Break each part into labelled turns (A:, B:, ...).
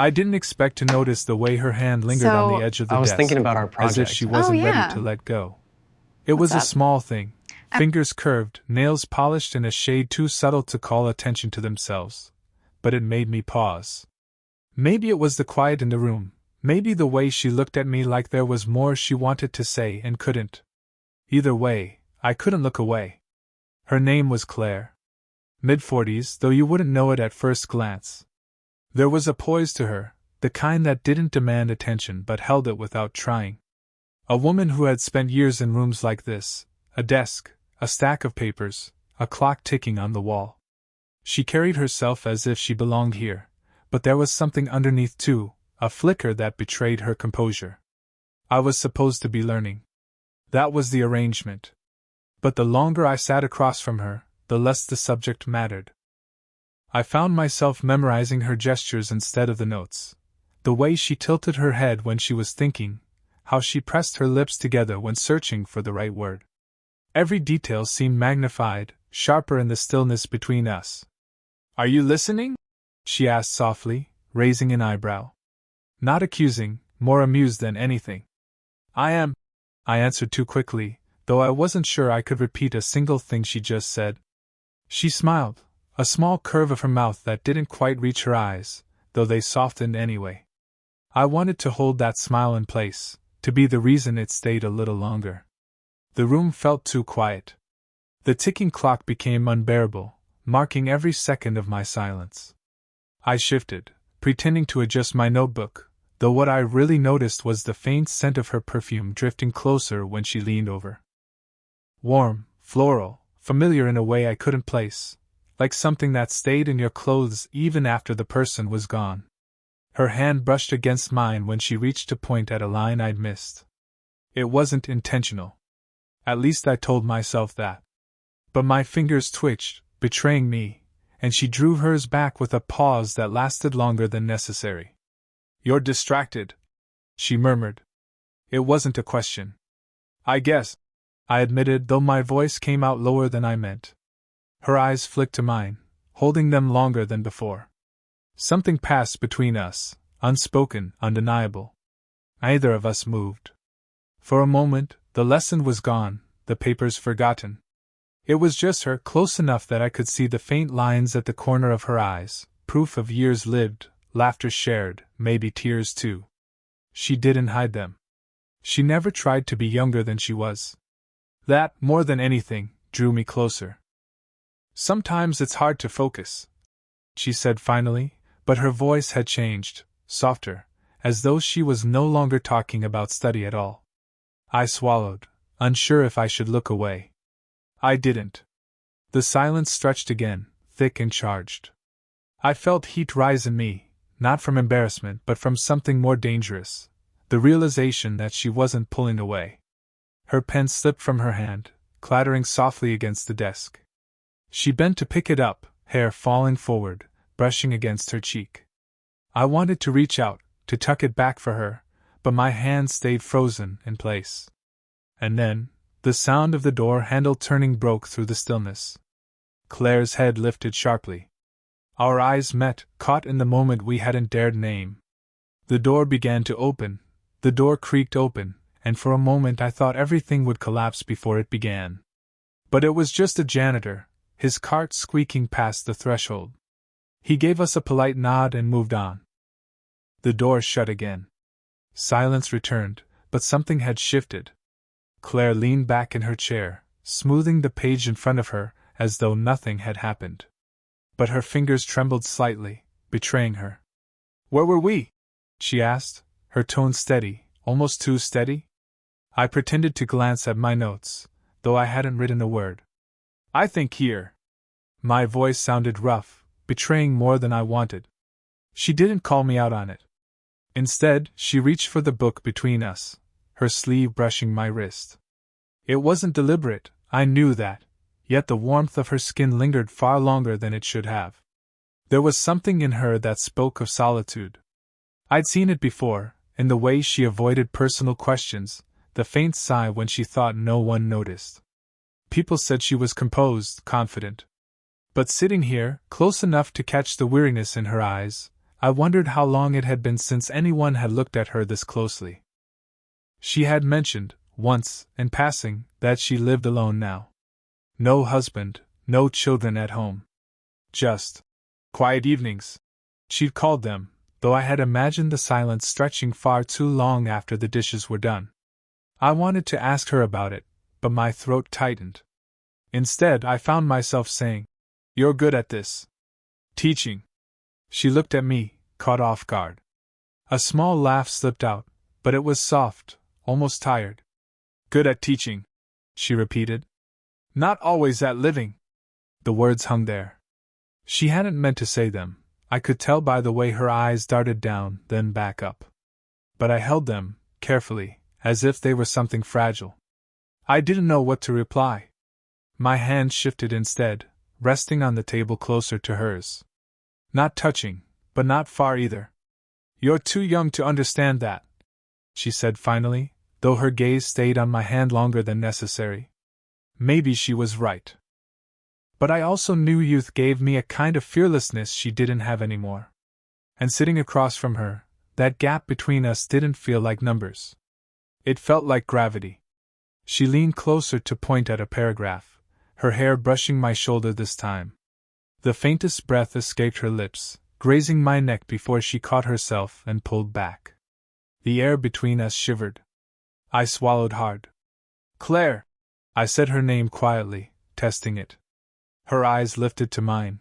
A: I didn't expect to notice the way her hand lingered on the edge of the
B: I was
A: desk,
B: thinking about our
A: as if
B: project.
A: she wasn't ready to let go. It was a small thing. Fingers curved, nails polished and a shade too subtle to call attention to themselves. But it made me pause. Maybe it was the quiet in the room, maybe the way she looked at me like there was more she wanted to say and couldn't. Either way, I couldn't look away. Her name was Claire. Mid-40s, though you wouldn't know it at first glance. There was a poise to her, the kind that didn't demand attention but held it without trying. A woman who had spent years in rooms like this, a desk, a stack of papers, a clock ticking on the wall. She carried herself as if she belonged here, but there was something underneath too, a flicker that betrayed her composure. I was supposed to be learning. That was the arrangement. But the longer I sat across from her, the less the subject mattered. I found myself memorizing her gestures instead of the notes. The way she tilted her head when she was thinking, how she pressed her lips together when searching for the right word. Every detail seemed magnified, sharper in the stillness between us. "Are you listening?" she asked softly, raising an eyebrow. Not accusing, more amused than anything. "I am," I answered too quickly, though I wasn't sure I could repeat a single thing she just said. She smiled, a small curve of her mouth that didn't quite reach her eyes, though they softened anyway. I wanted to hold that smile in place, to be the reason it stayed a little longer. The room felt too quiet. The ticking clock became unbearable, marking every second of my silence. I shifted, pretending to adjust my notebook, though what I really noticed was the faint scent of her perfume drifting closer when she leaned over. Warm, floral, familiar in a way I couldn't place, like something that stayed in your clothes even after the person was gone. Her hand brushed against mine when she reached to point at a line I'd missed. It wasn't intentional. At least I told myself that. But my fingers twitched, betraying me, and she drew hers back with a pause that lasted longer than necessary. "You're distracted," she murmured. It wasn't a question. "I guess," I admitted, though my voice came out lower than I meant. Her eyes flicked to mine, holding them longer than before. Something passed between us, unspoken, undeniable. Neither of us moved. For a moment, the lesson was gone, the papers forgotten. It was just her, close enough that I could see the faint lines at the corner of her eyes, proof of years lived, laughter shared, maybe tears too. She didn't hide them. She never tried to be younger than she was. That, more than anything, drew me closer. "Sometimes it's hard to focus," she said finally, but her voice had changed, softer, as though she was no longer talking about study at all. I swallowed, unsure if I should look away. I didn't. The silence stretched again, thick and charged. I felt heat rise in me, not from embarrassment but from something more dangerous, the realization that she wasn't pulling away. Her pen slipped from her hand, clattering softly against the desk. She bent to pick it up, hair falling forward, brushing against her cheek. I wanted to reach out, to tuck it back for her, but my hand stayed frozen in place. And then, the sound of the door handle turning broke through the stillness. Claire's head lifted sharply. Our eyes met, caught in the moment we hadn't dared name. The door began to open, the door creaked open, and for a moment I thought everything would collapse before it began. But it was just a janitor, his cart squeaking past the threshold. He gave us a polite nod and moved on. The door shut again. Silence returned, but something had shifted. Claire leaned back in her chair, smoothing the page in front of her, as though nothing had happened. But her fingers trembled slightly, betraying her. "Where were we?" she asked, her tone steady, almost too steady. I pretended to glance at my notes, though I hadn't written a word. "I think here." My voice sounded rough, betraying more than I wanted. She didn't call me out on it. Instead, she reached for the book between us, her sleeve brushing my wrist. It wasn't deliberate, I knew that, yet the warmth of her skin lingered far longer than it should have. There was something in her that spoke of solitude. I'd seen it before, in the way she avoided personal questions, the faint sigh when she thought no one noticed. People said she was composed, confident. But sitting here, close enough to catch the weariness in her eyes, I wondered how long it had been since anyone had looked at her this closely. She had mentioned, once, in passing, that she lived alone now. No husband, no children at home. Just quiet evenings, she'd called them, though I had imagined the silence stretching far too long after the dishes were done. I wanted to ask her about it, but my throat tightened. Instead, I found myself saying, "You're good at this. Teaching." She looked at me, caught off guard. A small laugh slipped out, but it was soft, almost tired. "Good at teaching," she repeated. "Not always at living." The words hung there. She hadn't meant to say them. I could tell by the way her eyes darted down, then back up. But I held them, carefully, as if they were something fragile. I didn't know what to reply. My hand shifted instead, resting on the table closer to hers. Not touching, but not far either. "You're too young to understand that," she said finally, though her gaze stayed on my hand longer than necessary. Maybe she was right. But I also knew youth gave me a kind of fearlessness she didn't have anymore. And sitting across from her, that gap between us didn't feel like numbers. It felt like gravity. She leaned closer to point at a paragraph, her hair brushing my shoulder this time. The faintest breath escaped her lips, grazing my neck before she caught herself and pulled back. The air between us shivered. I swallowed hard. "Claire!" I said her name quietly, testing it. Her eyes lifted to mine.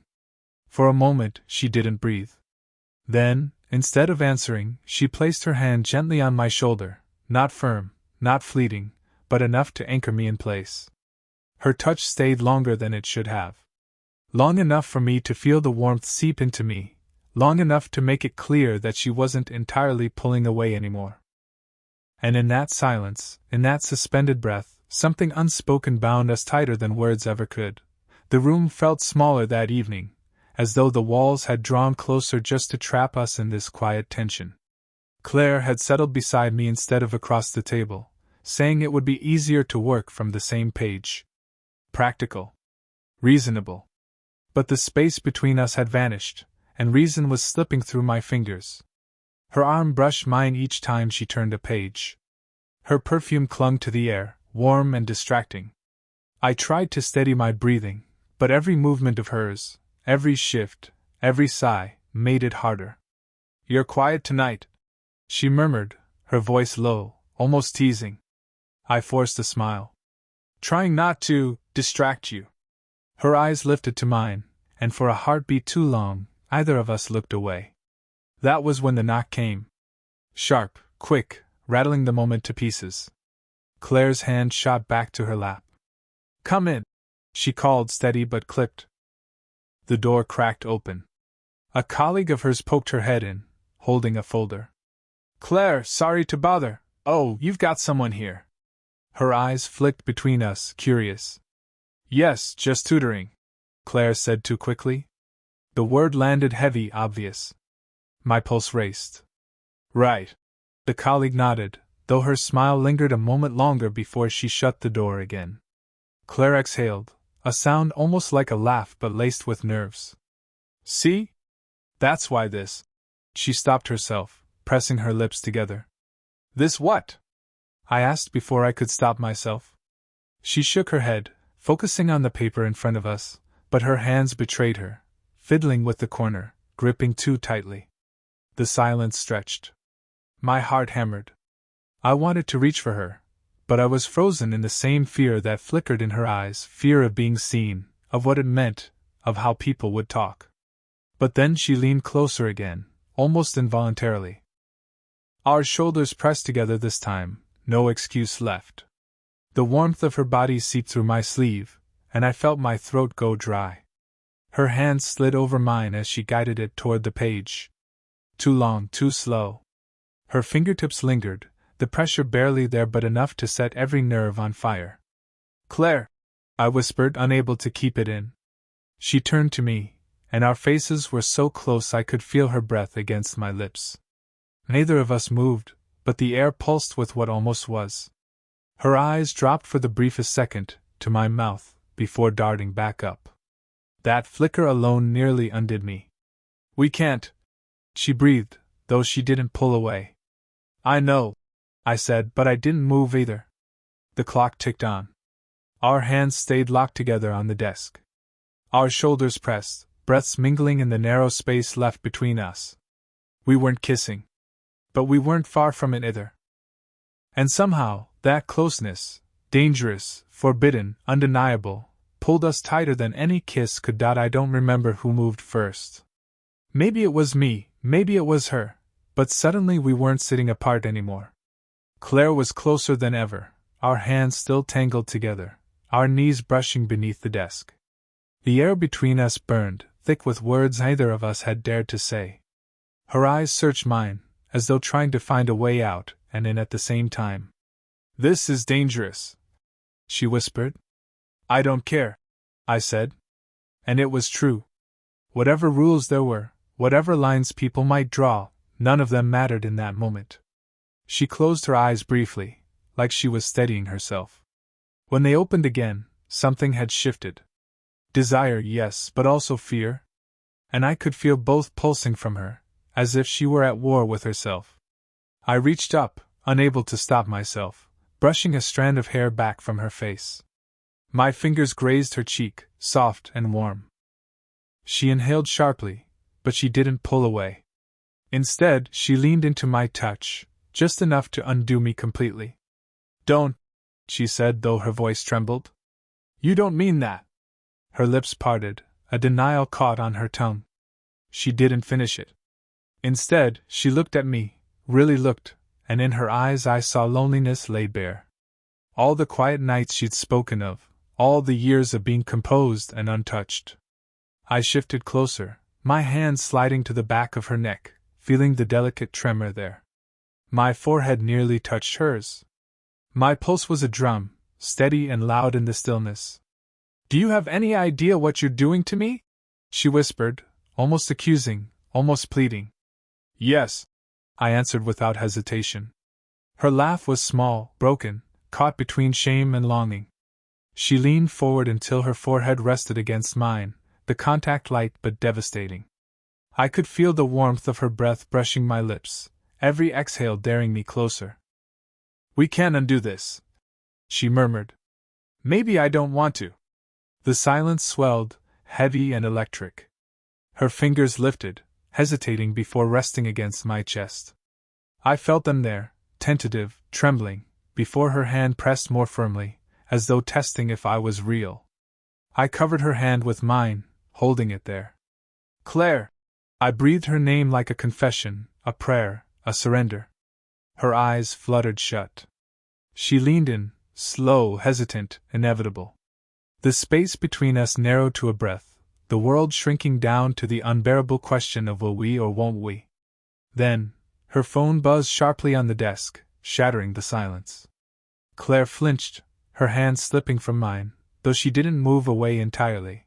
A: For a moment, she didn't breathe. Then, instead of answering, she placed her hand gently on my shoulder, not firm, not fleeting, but enough to anchor me in place. Her touch stayed longer than it should have. Long enough for me to feel the warmth seep into me, long enough to make it clear that she wasn't entirely pulling away anymore. And in that silence, in that suspended breath, something unspoken bound us tighter than words ever could. The room felt smaller that evening, as though the walls had drawn closer just to trap us in this quiet tension. Claire had settled beside me instead of across the table, saying it would be easier to work from the same page. Practical. Reasonable. But the space between us had vanished, and reason was slipping through my fingers. Her arm brushed mine each time she turned a page. Her perfume clung to the air, warm and distracting. I tried to steady my breathing, but every movement of hers, every shift, every sigh, made it harder. "You're quiet tonight," she murmured, her voice low, almost teasing. I forced a smile. "Trying not to distract you." Her eyes lifted to mine, and for a heartbeat too long, either of us looked away. That was when the knock came. Sharp, quick, rattling the moment to pieces. Claire's hand shot back to her lap. "Come in," she called, steady but clipped. The door cracked open. A colleague of hers poked her head in, holding a folder. "Claire, sorry to bother. Oh, you've got someone here." Her eyes flicked between us, curious. "Yes, just tutoring," Claire said too quickly. The word landed heavy, obvious. My pulse raced. "Right." The colleague nodded, though her smile lingered a moment longer before she shut the door again. Claire exhaled, a sound almost like a laugh but laced with nerves. "See? That's why this." She stopped herself, pressing her lips together. "This what?" I asked before I could stop myself. She shook her head, focusing on the paper in front of us, but her hands betrayed her, fiddling with the corner, gripping too tightly. The silence stretched. My heart hammered. I wanted to reach for her, but I was frozen in the same fear that flickered in her eyes, fear of being seen, of what it meant, of how people would talk. But then she leaned closer again, almost involuntarily. Our shoulders pressed together this time, no excuse left. The warmth of her body seeped through my sleeve, and I felt my throat go dry. Her hand slid over mine as she guided it toward the page. Too long, too slow. Her fingertips lingered, the pressure barely there but enough to set every nerve on fire. "Claire," I whispered, unable to keep it in. She turned to me, and our faces were so close I could feel her breath against my lips. Neither of us moved, but the air pulsed with what almost was. Her eyes dropped for the briefest second, to my mouth, before darting back up. That flicker alone nearly undid me. "We can't," she breathed, though she didn't pull away. I know, I said, but I didn't move either. The clock ticked on. Our hands stayed locked together on the desk. Our shoulders pressed, breaths mingling in the narrow space left between us. We weren't kissing. But we weren't far from it either. And somehow, that closeness, dangerous, forbidden, undeniable, pulled us tighter than any kiss could. I don't remember who moved first. Maybe it was me, maybe it was her, but suddenly we weren't sitting apart anymore. Claire was closer than ever, our hands still tangled together, our knees brushing beneath the desk. The air between us burned, thick with words neither of us had dared to say. Her eyes searched mine, as though trying to find a way out and in at the same time. "This is dangerous," she whispered. "I don't care," I said. And it was true. Whatever rules there were, whatever lines people might draw, none of them mattered in that moment. She closed her eyes briefly, like she was steadying herself. When they opened again, something had shifted. Desire, yes, but also fear. And I could feel both pulsing from her, as if she were at war with herself. I reached up, unable to stop myself, brushing a strand of hair back from her face. My fingers grazed her cheek, soft and warm. She inhaled sharply, but she didn't pull away. Instead, she leaned into my touch, just enough to undo me completely. "Don't," she said, though her voice trembled. "You don't mean that." Her lips parted, a denial caught on her tongue. She didn't finish it. Instead, she looked at me, really looked, and in her eyes I saw loneliness laid bare. All the quiet nights she'd spoken of, all the years of being composed and untouched. I shifted closer, my hand sliding to the back of her neck, feeling the delicate tremor there. My forehead nearly touched hers. My pulse was a drum, steady and loud in the stillness. "Do you have any idea what you're doing to me?" she whispered, almost accusing, almost pleading. "Yes," I answered without hesitation. Her laugh was small, broken, caught between shame and longing. She leaned forward until her forehead rested against mine, the contact light but devastating. I could feel the warmth of her breath brushing my lips, every exhale daring me closer. "We can't undo this," she murmured. "Maybe I don't want to." The silence swelled, heavy and electric. Her fingers lifted, hesitating before resting against my chest. I felt them there, tentative, trembling, before her hand pressed more firmly, as though testing if I was real. I covered her hand with mine, holding it there. "Claire!" I breathed her name like a confession, a prayer, a surrender. Her eyes fluttered shut. She leaned in, slow, hesitant, inevitable. The space between us narrowed to a breath, the world shrinking down to the unbearable question of will we or won't we. Then, her phone buzzed sharply on the desk, shattering the silence. Claire flinched, her hand slipping from mine, though she didn't move away entirely.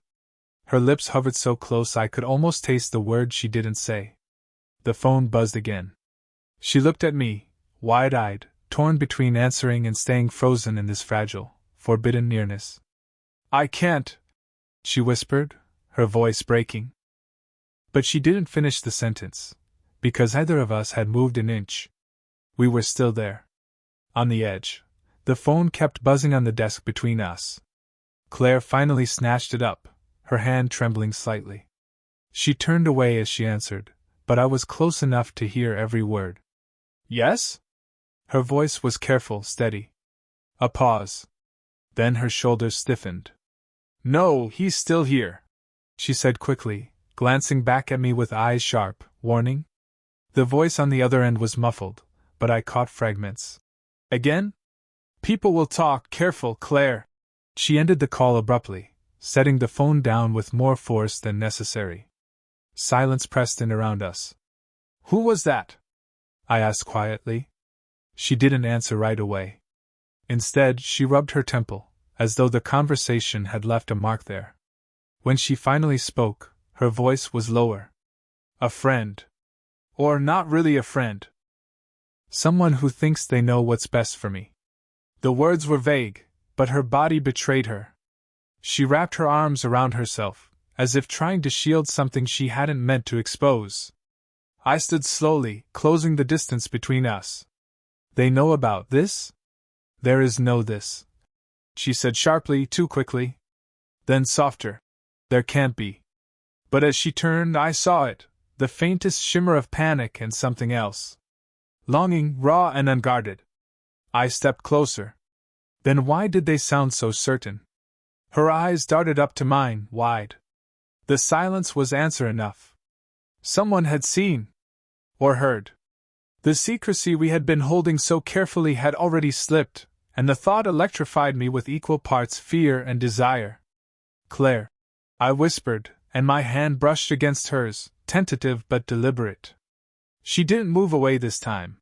A: Her lips hovered so close I could almost taste the words she didn't say. The phone buzzed again. She looked at me, wide-eyed, torn between answering and staying frozen in this fragile, forbidden nearness. "I can't," she whispered, her voice breaking. But she didn't finish the sentence, because neither of us had moved an inch. We were still there. On the edge. The phone kept buzzing on the desk between us. Claire finally snatched it up, her hand trembling slightly. She turned away as she answered, but I was close enough to hear every word. "Yes?" Her voice was careful, steady. A pause. Then her shoulders stiffened. "No, he's still here," she said quickly, glancing back at me with eyes sharp, warning. The voice on the other end was muffled, but I caught fragments. "Again? People will talk, careful, Claire." She ended the call abruptly, setting the phone down with more force than necessary. Silence pressed in around us. "Who was that?" I asked quietly. She didn't answer right away. Instead, she rubbed her temple, as though the conversation had left a mark there. When she finally spoke, her voice was lower. "A friend. Or not really a friend. Someone who thinks they know what's best for me." The words were vague, but her body betrayed her. She wrapped her arms around herself, as if trying to shield something she hadn't meant to expose. I stood slowly, closing the distance between us. They know about this? There is no this, she said sharply, too quickly. Then softer. There can't be. But as she turned, I saw it, the faintest shimmer of panic and something else. Longing, raw and unguarded. I stepped closer. Then why did they sound so certain? Her eyes darted up to mine, wide. The silence was answer enough. Someone had seen. Or heard. The secrecy we had been holding so carefully had already slipped, and the thought electrified me with equal parts fear and desire. Claire, I whispered, and my hand brushed against hers, tentative but deliberate. She didn't move away this time.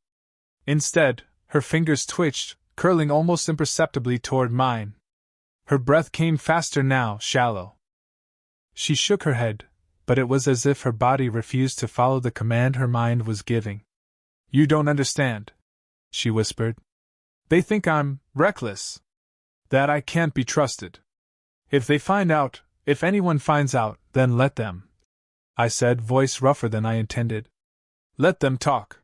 A: Instead, her fingers twitched, curling almost imperceptibly toward mine. Her breath came faster now, shallow. She shook her head, but it was as if her body refused to follow the command her mind was giving. You don't understand, she whispered. They think I'm reckless. That I can't be trusted. If they find out, if anyone finds out, then let them. I said, voice rougher than I intended. Let them talk.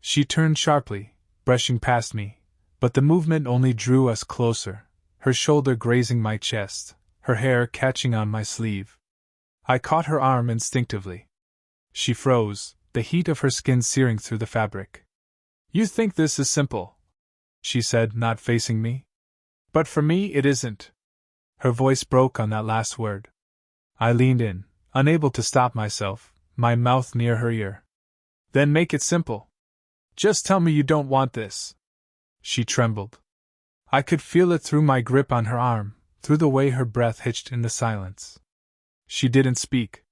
A: She turned sharply, brushing past me, but the movement only drew us closer, her shoulder grazing my chest, her hair catching on my sleeve. I caught her arm instinctively. She froze, the heat of her skin searing through the fabric. You think this is simple, she said, not facing me. But for me it isn't. Her voice broke on that last word. I leaned in, unable to stop myself, my mouth near her ear. Then make it simple. Just tell me you don't want this. She trembled. I could feel it through my grip on her arm, through the way her breath hitched in the silence. She didn't speak.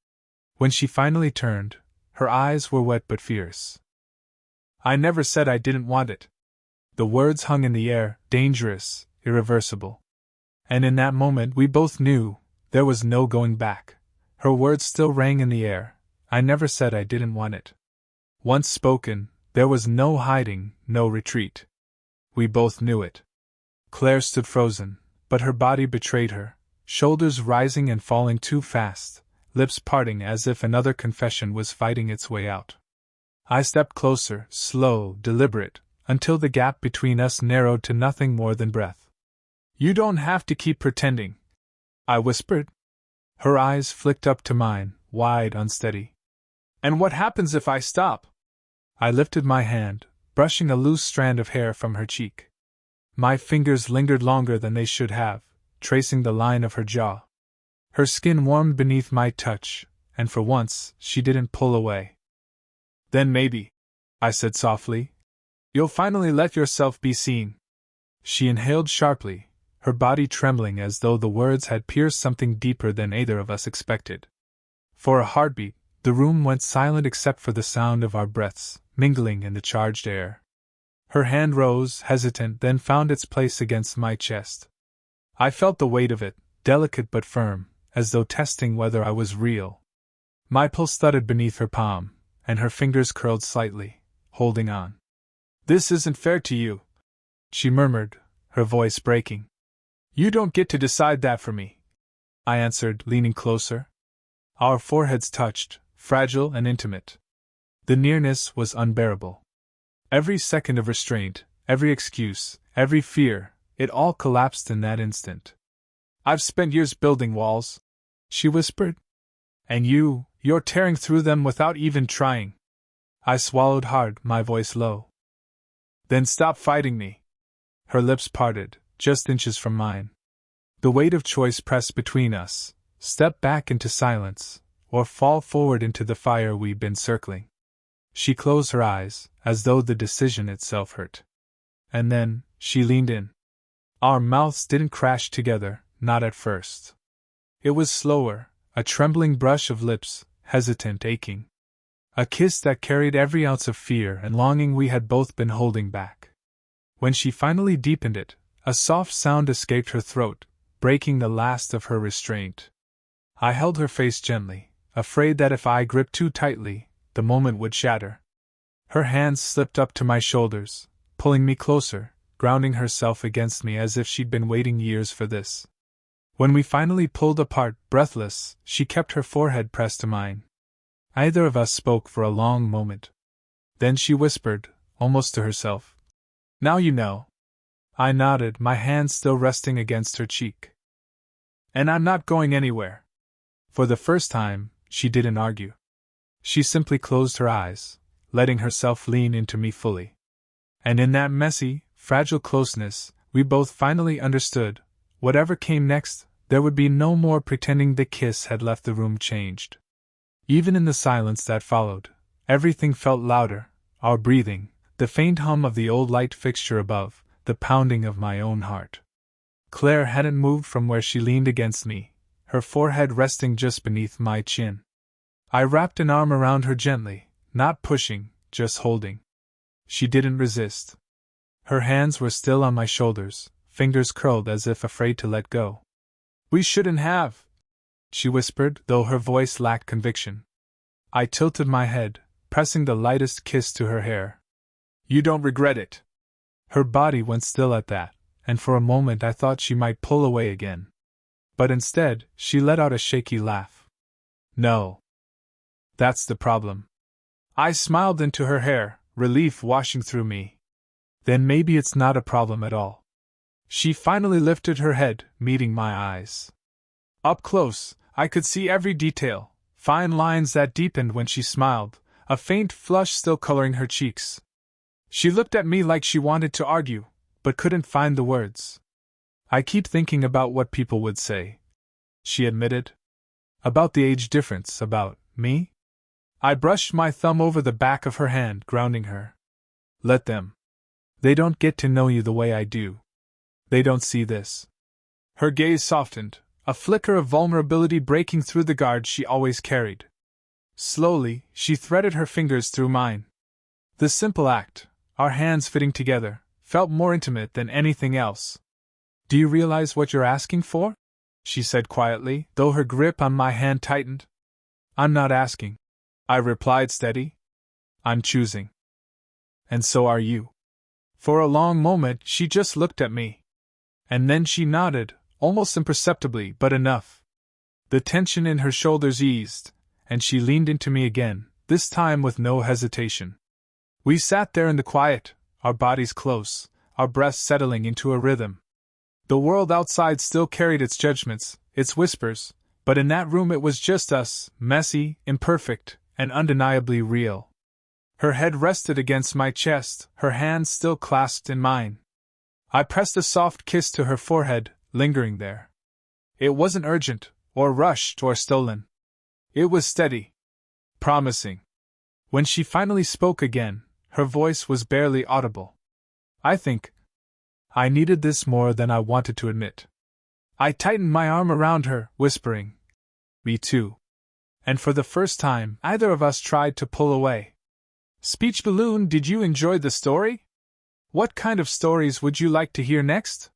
A: When she finally turned, her eyes were wet but fierce. I never said I didn't want it. The words hung in the air, dangerous, irreversible. And in that moment we both knew, there was no going back. Her words still rang in the air. I never said I didn't want it. Once spoken, there was no hiding, no retreat. We both knew it. Claire stood frozen, but her body betrayed her, shoulders rising and falling too fast, lips parting as if another confession was fighting its way out. I stepped closer, slow, deliberate, until the gap between us narrowed to nothing more than breath. You don't have to keep pretending, I whispered. Her eyes flicked up to mine, wide, unsteady. And what happens if I stop? I lifted my hand, brushing a loose strand of hair from her cheek. My fingers lingered longer than they should have, tracing the line of her jaw. Her skin warmed beneath my touch, and for once, she didn't pull away. Then maybe, I said softly, you'll finally let yourself be seen. She inhaled sharply, her body trembling as though the words had pierced something deeper than either of us expected. For a heartbeat, the room went silent except for the sound of our breaths, mingling in the charged air. Her hand rose, hesitant, then found its place against my chest. I felt the weight of it, delicate but firm, as though testing whether I was real. My pulse thudded beneath her palm, and her fingers curled slightly, holding on. This isn't fair to you, she murmured, her voice breaking. You don't get to decide that for me, I answered, leaning closer. Our foreheads touched, fragile and intimate. The nearness was unbearable. Every second of restraint, every excuse, every fear, it all collapsed in that instant. I've spent years building walls, she whispered. And you're tearing through them without even trying. I swallowed hard, my voice low. Then stop fighting me. Her lips parted, just inches from mine. The weight of choice pressed between us. Step back into silence, or fall forward into the fire we'd been circling. She closed her eyes, as though the decision itself hurt. And then, she leaned in. Our mouths didn't crash together, not at first. It was slower, a trembling brush of lips, hesitant, aching. A kiss that carried every ounce of fear and longing we had both been holding back. When she finally deepened it, a soft sound escaped her throat, breaking the last of her restraint. I held her face gently, afraid that if I gripped too tightly, the moment would shatter. Her hands slipped up to my shoulders, pulling me closer, grounding herself against me as if she'd been waiting years for this. When we finally pulled apart, breathless, she kept her forehead pressed to mine. Either of us spoke for a long moment. Then she whispered, almost to herself, "Now you know." I nodded, my hand still resting against her cheek. "And I'm not going anywhere." For the first time, she didn't argue. She simply closed her eyes, letting herself lean into me fully. And in that messy, fragile closeness, we both finally understood, whatever came next, there would be no more pretending the kiss had left the room changed. Even in the silence that followed, everything felt louder, our breathing, the faint hum of the old light fixture above, the pounding of my own heart. Claire hadn't moved from where she leaned against me, her forehead resting just beneath my chin. I wrapped an arm around her gently, not pushing, just holding. She didn't resist. Her hands were still on my shoulders, fingers curled as if afraid to let go. "We shouldn't have," she whispered, though her voice lacked conviction. I tilted my head, pressing the lightest kiss to her hair. "You don't regret it?" Her body went still at that, and for a moment I thought she might pull away again. But instead, she let out a shaky laugh. "No. That's the problem." I smiled into her hair, relief washing through me. "Then maybe it's not a problem at all." She finally lifted her head, meeting my eyes. Up close, I could see every detail, fine lines that deepened when she smiled, a faint flush still coloring her cheeks. She looked at me like she wanted to argue, but couldn't find the words. "I keep thinking about what people would say," she admitted. "About the age difference, about me?" I brushed my thumb over the back of her hand, grounding her. "Let them. They don't get to know you the way I do. They don't see this." Her gaze softened, a flicker of vulnerability breaking through the guard she always carried. Slowly, she threaded her fingers through mine. The simple act, our hands fitting together, felt more intimate than anything else. "Do you realize what you're asking for?" she said quietly, though her grip on my hand tightened. "I'm not asking," I replied steady. "I'm choosing. And so are you." For a long moment she just looked at me. And then she nodded, almost imperceptibly, but enough. The tension in her shoulders eased, and she leaned into me again, this time with no hesitation. We sat there in the quiet, our bodies close, our breaths settling into a rhythm. The world outside still carried its judgments, its whispers, but in that room it was just us, messy, imperfect, and undeniably real. Her head rested against my chest, her hands still clasped in mine. I pressed a soft kiss to her forehead, lingering there. It wasn't urgent, or rushed, or stolen. It was steady. Promising. When she finally spoke again, her voice was barely audible. "I think I needed this more than I wanted to admit." I tightened my arm around her, whispering, "Me too." And for the first time, either of us tried to pull away. Speech Balloon, did you enjoy the story? What kind of stories would you like to hear next?